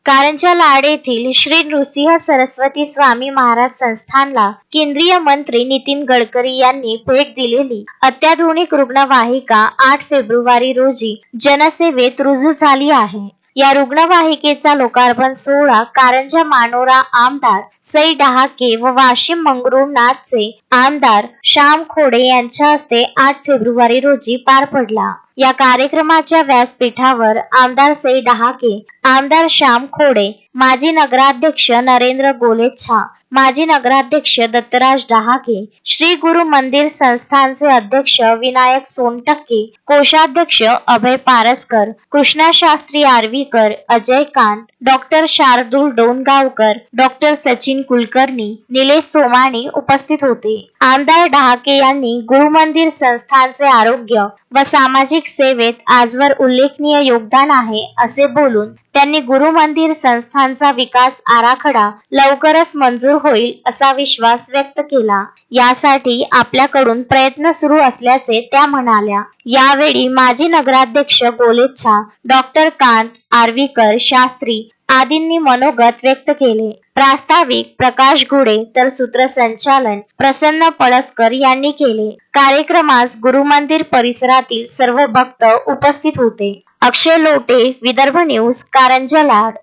कारंजा लाड येथील श्री नृसिंह सरस्वती स्वामी महाराज संस्थानला केंद्रीय मंत्री नितीन गडकरी यांनी भेट दिलेली अत्याधुनिक रुग्णवाहिका 8 फेब्रुवारी रोजी जनसेवेत रुजू झाली आहे. या रुग्णवाहिकेचा लोकार्पण सोहळा कारंजा मानोरा आमदार सई डहाके व वाशिम मंगरुळनाथचे आमदार श्याम खोडे यांच्या हस्ते 8 फेब्रुवारी रोजी पार पडला. या कार्यक्रमाच्या व्यासपीठावर आमदार सई डहाके, आमदार श्याम खोडे, माजी नगराध्यक्ष नरेंद्र गोलेच्छा, माजी नगराध्यक्ष दत्तराज डहाके, श्री गुरु मंदिर संस्थानचे अध्यक्ष विनायक सोनटक्के, कोषाध्यक्ष अभय पारसकर, कृष्णा शास्त्री आर्वीकर, अजय कांत, डॉक्टर शार्दूल डोणगावकर, डॉक्टर सचिन कुलकर्णी, निलेश सोमाणी उपस्थित होते. आमदार डहाके यांनी गुरुमंदिर संस्थानचे आरोग्य व सामाजिक सेवेत आजवर उल्लेखनीय योगदान आहे असे बोलून त्यांनी गुरुमंदिर संस्थानचा विकास आराखडा लवकरच मंजूर होईल असा विश्वास व्यक्त केला. यासाठी आपल्याकडून प्रयत्न सुरू असल्याचे त्या म्हणाल्या. यावेळी माजी नगराध्यक्ष गोलेच्छा, डॉक्टर कांत, आर्वीकर, शास्त्री आदींनी मनोगत व्यक्त केले. प्रास्ताविक प्रकाश घुडे तर सूत्रसंचालन प्रसन्न पळसकर यांनी केले. कार्यक्रमास गुरुमंदिर परिसरातील सर्व भक्त उपस्थित होते. अक्षय लोटे, विदर्भ न्यूज, कारंजा लाड.